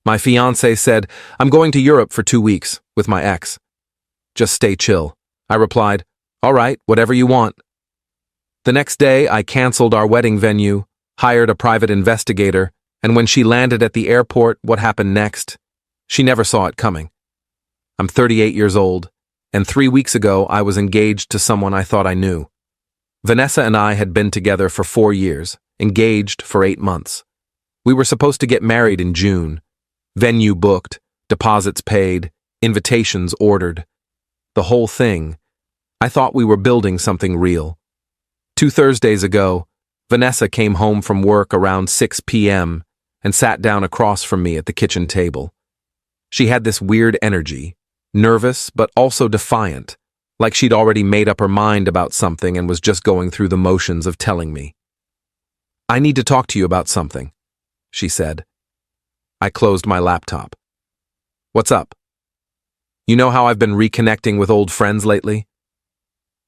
My fiancé said, "I'm going to Europe for 2 weeks with my ex. Just stay chill." I replied, "All right, whatever you want." The next day, I canceled our wedding venue, hired a private investigator, and when she landed at the airport, what happened next? She never saw it coming. I'm 38 years old, and 3 weeks ago I was engaged to someone I thought I knew. Vanessa and I had been together for 4 years, engaged for 8 months. We were supposed to get married in June. Venue booked, deposits paid, invitations ordered. The whole thing. I thought we were building something real. 2 Thursdays ago, Vanessa came home from work around 6 p.m. and sat down across from me at the kitchen table. She had this weird energy, nervous but also defiant, like she'd already made up her mind about something and was just going through the motions of telling me. "I need to talk to you about something," she said. I closed my laptop. "What's up? You know how I've been reconnecting with old friends lately?"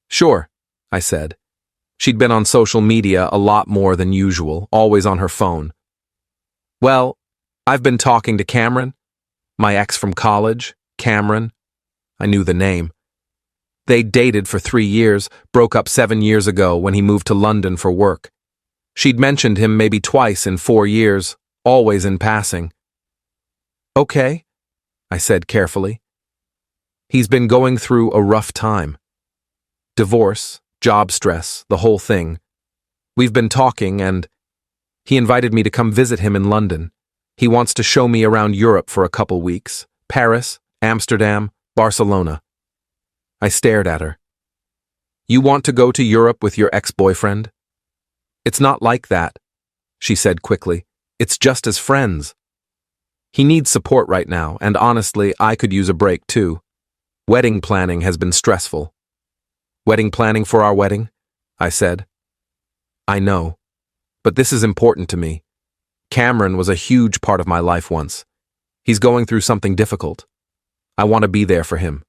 "Sure," I said. She'd been on social media a lot more than usual, always on her phone. "Well, I've been talking to Cameron, my ex from college, Cameron." I knew the name. They dated for 3 years, broke up 7 years ago when he moved to London for work. She'd mentioned him maybe twice in 4 years, always in passing. "Okay," I said carefully. "He's been going through a rough time. Divorce, job stress, the whole thing. We've been talking and he invited me to come visit him in London. He wants to show me around Europe for a couple weeks. Paris, Amsterdam, Barcelona." I stared at her. "You want to go to Europe with your ex-boyfriend?" "It's not like that," she said quickly. "It's just as friends. He needs support right now, and honestly, I could use a break too. Wedding planning has been stressful." "Wedding planning for our wedding?" I said. "I know, but this is important to me. Cameron was a huge part of my life once. He's going through something difficult. I want to be there for him."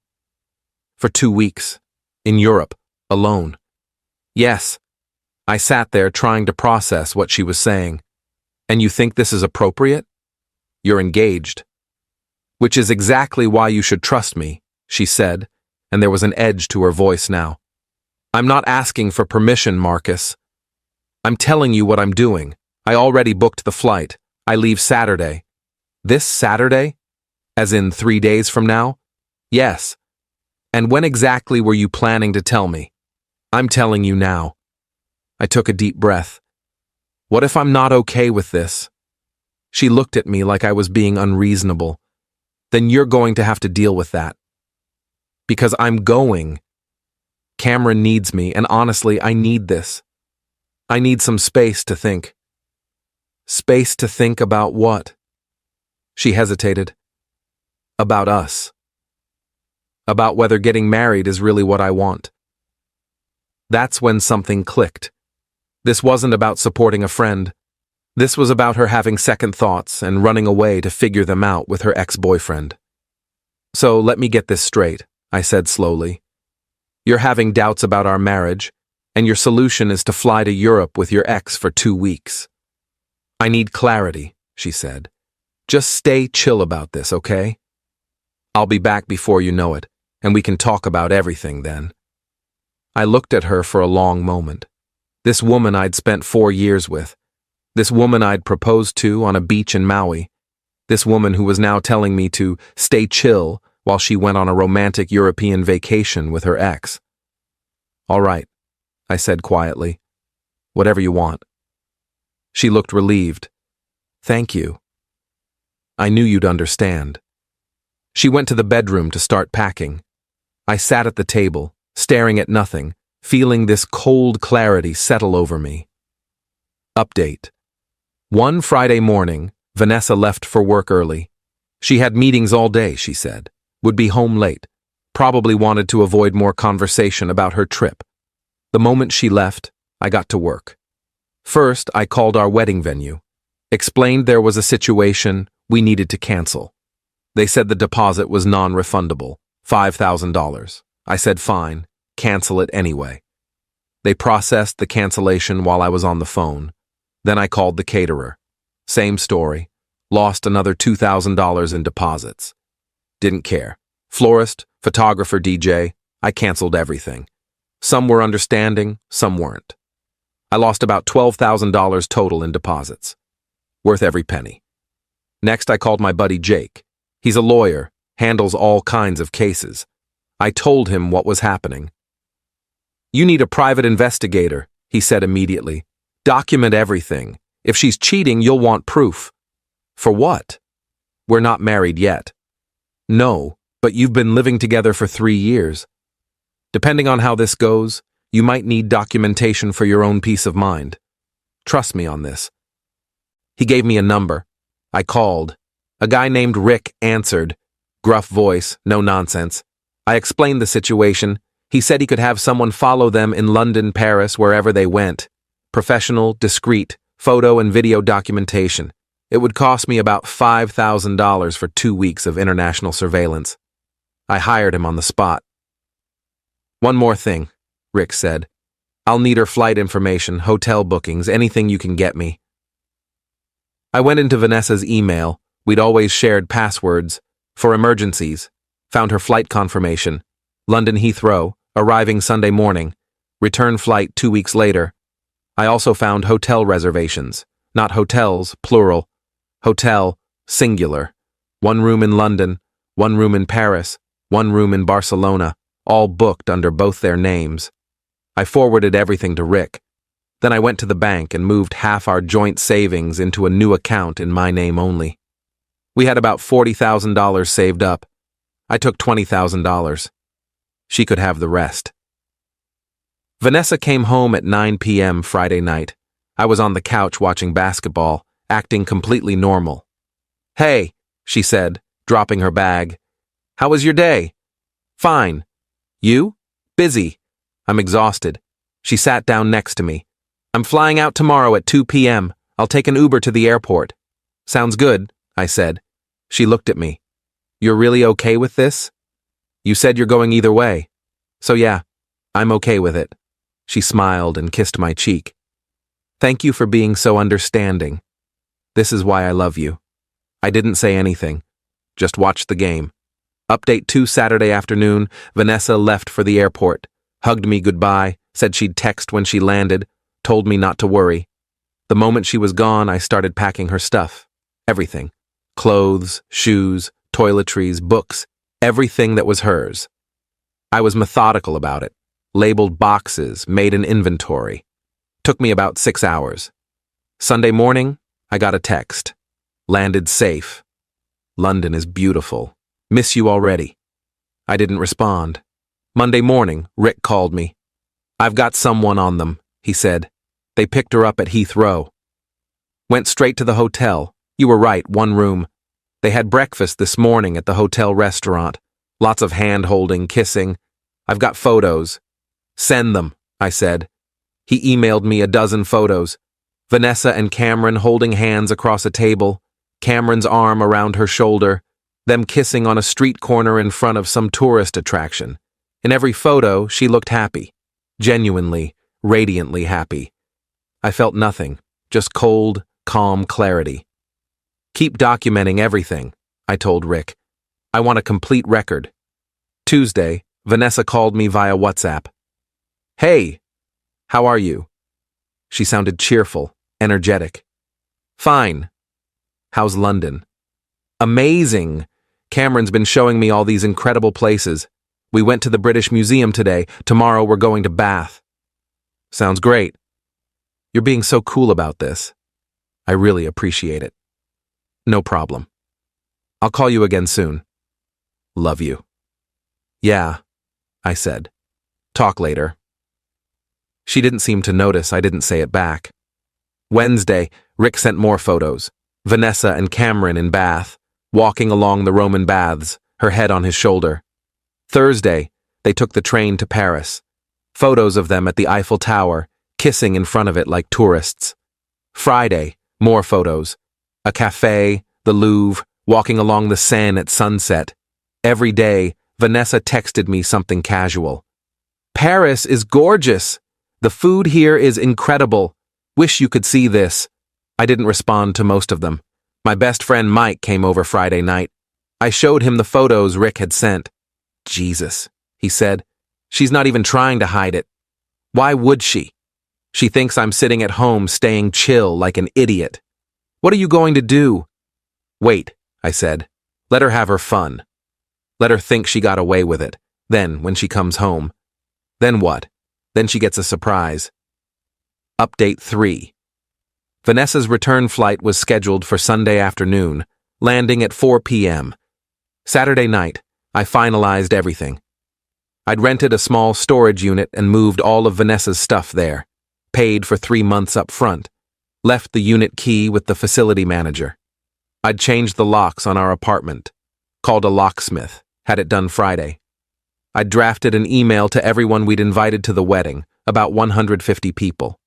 "For 2 weeks, in Europe, alone." "Yes." I sat there trying to process what she was saying. "And you think this is appropriate? You're engaged." "Which is exactly why you should trust me," she said, and there was an edge to her voice now. "I'm not asking for permission, Marcus. I'm telling you what I'm doing. I already booked the flight. I leave Saturday." "This Saturday? As in 3 days from now?" "Yes." "And when exactly were you planning to tell me?" "I'm telling you now." I took a deep breath. "What if I'm not okay with this?" She looked at me like I was being unreasonable. "Then you're going to have to deal with that." "Because I'm going. Cameron needs me, and honestly, I need this. I need some space to think." "Space to think about what?" She hesitated. "About us. About whether getting married is really what I want." That's when something clicked. This wasn't about supporting a friend. This was about her having second thoughts and running away to figure them out with her ex-boyfriend. "So let me get this straight," I said slowly. "You're having doubts about our marriage, and your solution is to fly to Europe with your ex for 2 weeks. I need clarity," she said. "Just stay chill about this, okay? I'll be back before you know it, and we can talk about everything then." I looked at her for a long moment. This woman I'd spent 4 years with. This woman I'd proposed to on a beach in Maui. This woman who was now telling me to stay chill while she went on a romantic European vacation with her ex. "All right," I said quietly. "Whatever you want." She looked relieved. "Thank you. I knew you'd understand." She went to the bedroom to start packing. I sat at the table, staring at nothing, feeling this cold clarity settle over me. Update. One Friday morning, Vanessa left for work early. She had meetings all day, she said, would be home late, probably wanted to avoid more conversation about her trip. The moment she left, I got to work. First, I called our wedding venue, explained there was a situation we needed to cancel. They said the deposit was non-refundable, $5,000. I said fine, cancel it anyway. They processed the cancellation while I was on the phone. Then I called the caterer. Same story. Lost another $2,000 in deposits. Didn't care. Florist, photographer, DJ, I canceled everything. Some were understanding, some weren't. I lost about $12,000 total in deposits. Worth every penny. Next, I called my buddy Jake. He's a lawyer, handles all kinds of cases. I told him what was happening. "You need a private investigator," he said immediately. "Document everything. If she's cheating, you'll want proof." "For what?" "We're not married yet." "No, but you've been living together for 3 years. Depending on how this goes, you might need documentation for your own peace of mind. Trust me on this." He gave me a number. I called. A guy named Rick answered. Gruff voice, no nonsense. I explained the situation. He said he could have someone follow them in London, Paris, wherever they went. Professional, discreet, photo and video documentation. It would cost me about $5,000 for 2 weeks of international surveillance. I hired him on the spot. "One more thing," Rick said. "I'll need her flight information, hotel bookings, anything you can get me." I went into Vanessa's email. We'd always shared passwords. For emergencies. Found her flight confirmation. London Heathrow, arriving Sunday morning. Return flight 2 weeks later. I also found hotel reservations. Not hotels, plural. Hotel, singular. 1 room in London, 1 room in Paris, 1 room in Barcelona, all booked under both their names. I forwarded everything to Rick. Then I went to the bank and moved half our joint savings into a new account in my name only. We had about $40,000 saved up. I took $20,000. She could have the rest. Vanessa came home at 9 p.m. Friday night. I was on the couch watching basketball, acting completely normal. "Hey," she said, dropping her bag. "How was your day?" "Fine." "You?" "Busy." "I'm exhausted." She sat down next to me. "I'm flying out tomorrow at 2 p.m. I'll take an Uber to the airport." "Sounds good," I said. She looked at me. "You're really okay with this?" "You said you're going either way." "So yeah, I'm okay with it." She smiled and kissed my cheek. "Thank you for being so understanding. This is why I love you." I didn't say anything. Just watched the game. Update 2 Saturday afternoon, Vanessa left for the airport, hugged me goodbye, said she'd text when she landed, told me not to worry. The moment she was gone, I started packing her stuff. Everything. Clothes, shoes, toiletries, books, everything that was hers. I was methodical about it. Labeled boxes, made an inventory. Took me about 6 hours. Sunday morning, I got a text. Landed safe. London is beautiful. Miss you already. I didn't respond. Monday morning, Rick called me. "I've got someone on them," he said. "They picked her up at Heathrow." Went straight to the hotel. You were right, 1 room. They had breakfast this morning at the hotel restaurant. Lots of hand-holding, kissing. "I've got photos." "Send them," I said. He emailed me a dozen photos. Vanessa and Cameron holding hands across a table, Cameron's arm around her shoulder, them kissing on a street corner in front of some tourist attraction. In every photo, she looked happy. Genuinely, radiantly happy. I felt nothing, just cold, calm clarity. "Keep documenting everything," I told Rick. "I want a complete record." Tuesday, Vanessa called me via WhatsApp. "Hey, how are you?" She sounded cheerful, energetic. "Fine. How's London?" "Amazing. Cameron's been showing me all these incredible places. We went to the British Museum today. Tomorrow we're going to Bath." "Sounds great. You're being so cool about this. I really appreciate it." "No problem. I'll call you again soon. Love you." "Yeah," I said. "Talk later." She didn't seem to notice I didn't say it back. Wednesday, Rick sent more photos. Vanessa and Cameron in Bath, walking along the Roman baths, her head on his shoulder. Thursday, they took the train to Paris. Photos of them at the Eiffel Tower, kissing in front of it like tourists. Friday, more photos. A cafe, the Louvre, walking along the Seine at sunset. Every day, Vanessa texted me something casual. "Paris is gorgeous. The food here is incredible. Wish you could see this." I didn't respond to most of them. My best friend Mike came over Friday night. I showed him the photos Rick had sent. Jesus, he said. She's not even trying to hide it. Why would she? She thinks I'm sitting at home staying chill like an idiot. What are you going to do? Wait, I said. Let her have her fun. Let her think she got away with it. Then, when she comes home. Then what? Then she gets a surprise. Update 3. Vanessa's return flight was scheduled for Sunday afternoon, landing at 4 p.m. Saturday night, I finalized everything. I'd rented a small storage unit and moved all of Vanessa's stuff there, paid for 3 months up front, left the unit key with the facility manager. I'd changed the locks on our apartment, called a locksmith, had it done Friday. I'd drafted an email to everyone we'd invited to the wedding, about 150 people.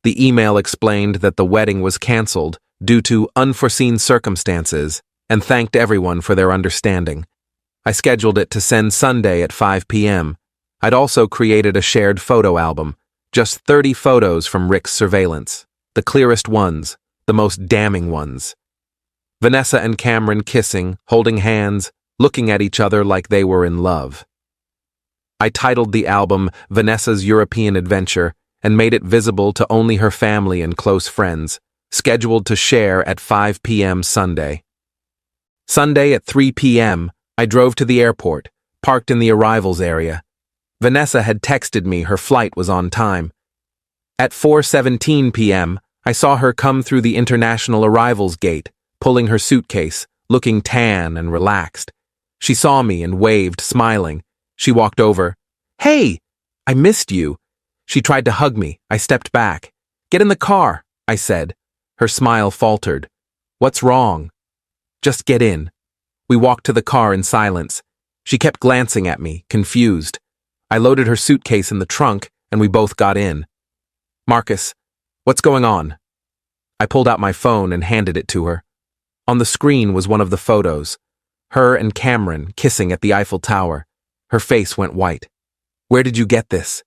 The email explained that the wedding was canceled due to unforeseen circumstances and thanked everyone for their understanding. I scheduled it to send Sunday at 5 p.m. I'd also created a shared photo album, just 30 photos from Rick's surveillance, the clearest ones, the most damning ones. Vanessa and Cameron kissing, holding hands, looking at each other like they were in love. I titled the album Vanessa's European Adventure and made it visible to only her family and close friends, scheduled to share at 5 p.m. Sunday. Sunday at 3 p.m., I drove to the airport, parked in the arrivals area. Vanessa had texted me her flight was on time. At 4:17 p.m., I saw her come through the international arrivals gate, pulling her suitcase, looking tan and relaxed. She saw me and waved, smiling. She walked over. Hey, I missed you. She tried to hug me. I stepped back. Get in the car, I said. Her smile faltered. What's wrong? Just get in. We walked to the car in silence. She kept glancing at me, confused. I loaded her suitcase in the trunk, and we both got in. Marcus, what's going on? I pulled out my phone and handed it to her. On the screen was one of the photos. Her and Cameron kissing at the Eiffel Tower. Her face went white. Where did you get this?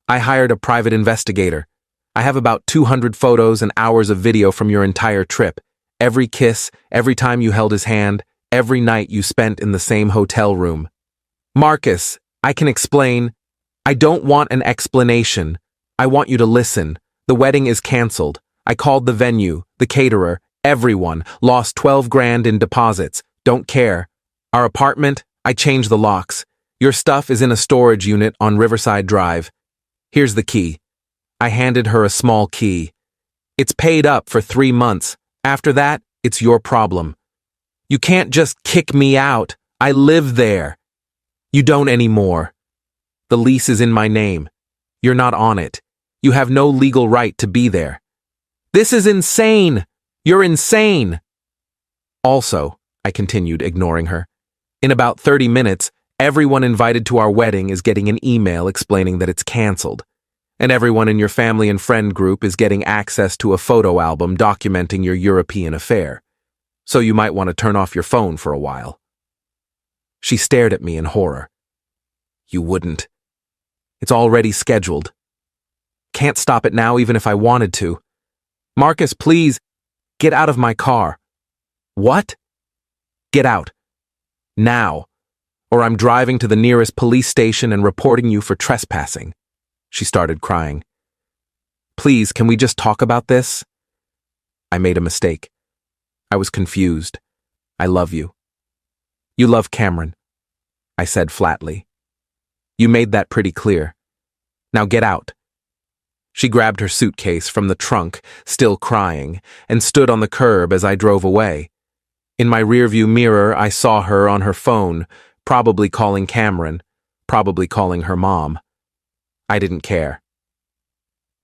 I hired a private investigator. I have about 200 photos and hours of video from your entire trip. Every kiss, every time you held his hand, every night you spent in the same hotel room. Marcus, I can explain. I don't want an explanation. I want you to listen. The wedding is canceled. I called the venue, the caterer, everyone, lost 12 grand in deposits. Don't care. Our apartment, I changed the locks. Your stuff is in a storage unit on Riverside Drive. Here's the key. I handed her a small key. It's paid up for 3 months. After that, it's your problem. You can't just kick me out. I live there. You don't anymore. The lease is in my name. You're not on it. You have no legal right to be there. This is insane. You're insane. Also, I continued, ignoring her, in about 30 minutes, everyone invited to our wedding is getting an email explaining that it's canceled. And everyone in your family and friend group is getting access to a photo album documenting your European affair. So you might want to turn off your phone for a while. She stared at me in horror. You wouldn't. It's already scheduled. Can't stop it now even if I wanted to. Marcus, please, get out of my car. What? Get out. Now. Or I'm driving to the nearest police station and reporting you for trespassing. She started crying. Please, can we just talk about this? I made a mistake. I was confused. I love you. You love Cameron, I said flatly. You made that pretty clear. Now get out. She grabbed her suitcase from the trunk, still crying, and stood on the curb as I drove away. In my rearview mirror, I saw her on her phone, probably calling Cameron, probably calling her mom. I didn't care.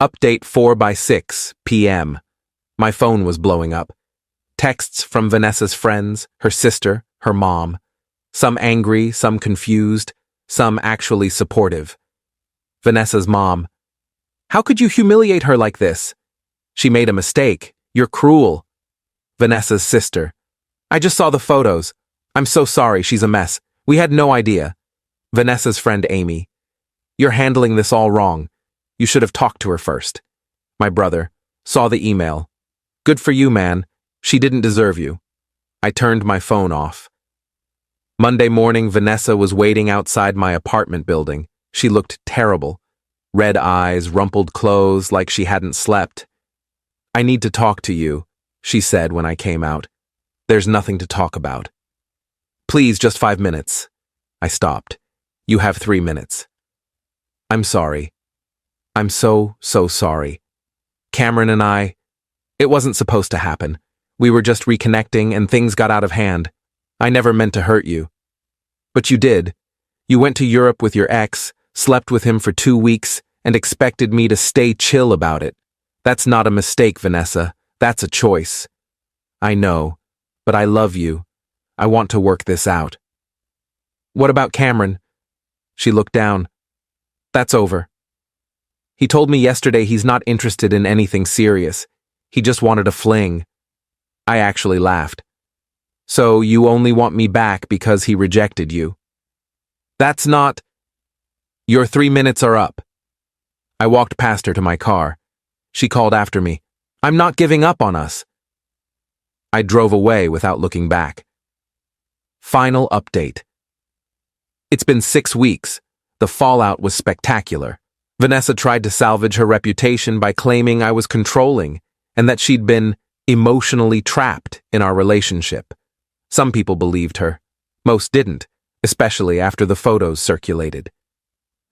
Update 4:06 p.m. My phone was blowing up. Texts from Vanessa's friends, her sister, her mom. Some angry, some confused, some actually supportive. Vanessa's mom. How could you humiliate her like this? She made a mistake. You're cruel. Vanessa's sister. I just saw the photos. I'm so sorry, she's a mess. We had no idea. Vanessa's friend Amy. You're handling this all wrong. You should have talked to her first. My brother. Saw the email. Good for you, man. She didn't deserve you. I turned my phone off. Monday morning, Vanessa was waiting outside my apartment building. She looked terrible. Red eyes, rumpled clothes, like she hadn't slept. "I need to talk to you," she said when I came out. "There's nothing to talk about." "Please, just 5 minutes." I stopped. "You have 3 minutes." "I'm sorry. I'm so sorry. Cameron and it wasn't supposed to happen. We were just reconnecting and things got out of hand. I never meant to hurt you." "But you did. You went to Europe with your ex, slept with him for 2 weeks, and expected me to stay chill about it. That's not a mistake, Vanessa. That's a choice." "I know, but I love you. I want to work this out." "What about Cameron?" She looked down. "That's over. He told me yesterday he's not interested in anything serious. He just wanted a fling." I actually laughed. "So you only want me back because he rejected you?" "That's not—" "Your 3 minutes are up." I walked past her to my car. She called after me. "I'm not giving up on us." I drove away without looking back. Final update. It's been 6 weeks. The fallout was spectacular. Vanessa tried to salvage her reputation by claiming I was controlling and that she'd been emotionally trapped in our relationship. Some people believed her. Most didn't, especially after the photos circulated.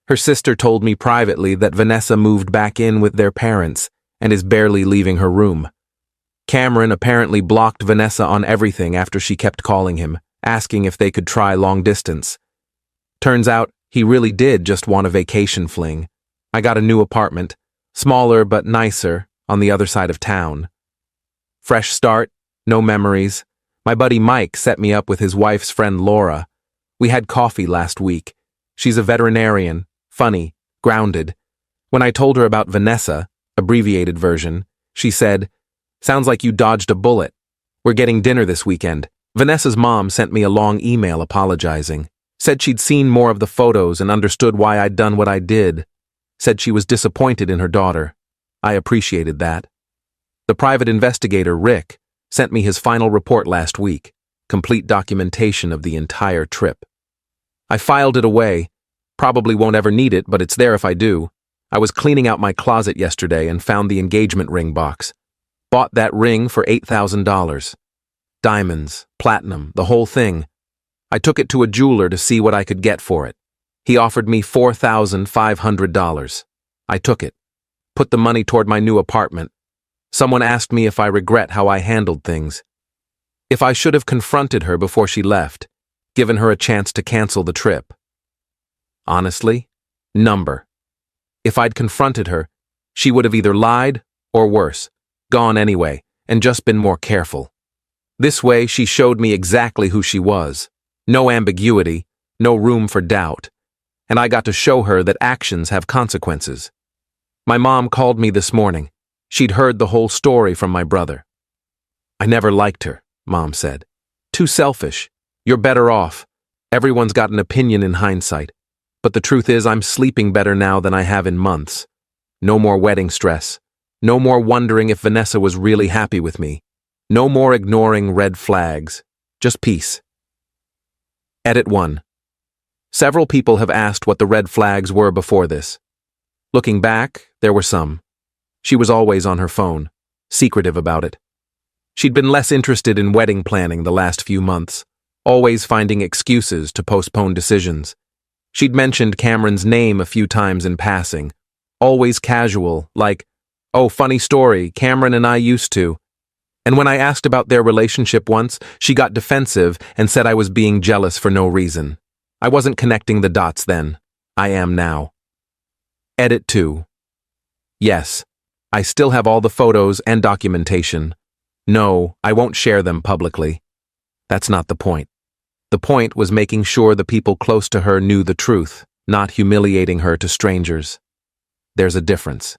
Her sister told me privately that Vanessa moved back in with their parents and is barely leaving her room. Cameron apparently blocked Vanessa on everything after she kept calling him, asking if they could try long distance. Turns out he really did just want a vacation fling. I got a new apartment, smaller but nicer, on the other side of town. Fresh start, no memories. My buddy Mike set me up with his wife's friend Laura. We had coffee last week. She's a veterinarian, funny, grounded. When I told her about Vanessa, abbreviated version, she said, "Sounds like you dodged a bullet. We're getting dinner this weekend." Vanessa's mom sent me a long email apologizing. Said she'd seen more of the photos and understood why I'd done what I did. Said she was disappointed in her daughter. I appreciated that. The private investigator, Rick, sent me his final report last week, complete documentation of the entire trip. I filed it away. Probably won't ever need it, but it's there if I do. I was cleaning out my closet yesterday and found the engagement ring box. Bought that ring for $8,000. Diamonds, platinum, the whole thing. I took it to a jeweler to see what I could get for it. He offered me $4,500. I took it. Put the money toward my new apartment. Someone asked me if I regret how I handled things. If I should have confronted her before she left, given her a chance to cancel the trip. Honestly, number. If I'd confronted her, she would have either lied or worse, gone anyway, and just been more careful. This way, she showed me exactly who she was. No ambiguity, no room for doubt. And I got to show her that actions have consequences. My mom called me this morning. She'd heard the whole story from my brother. "I never liked her," Mom said. "Too selfish. You're better off. Everyone's got an opinion in hindsight. But the truth is I'm sleeping better now than I have in months. No more wedding stress. No more wondering if Vanessa was really happy with me. No more ignoring red flags. Just peace." Edit 1. Several people have asked what the red flags were before this. Looking back, there were some. She was always on her phone, secretive about it. She'd been less interested in wedding planning the last few months, always finding excuses to postpone decisions. She'd mentioned Cameron's name a few times in passing, always casual, like, "Oh, funny story, Cameron and I used to." And when I asked about their relationship once, she got defensive and said I was being jealous for no reason. I wasn't connecting the dots then. I am now. Edit 2. Yes, I still have all the photos and documentation. No, I won't share them publicly. That's not the point. The point was making sure the people close to her knew the truth, not humiliating her to strangers. There's a difference.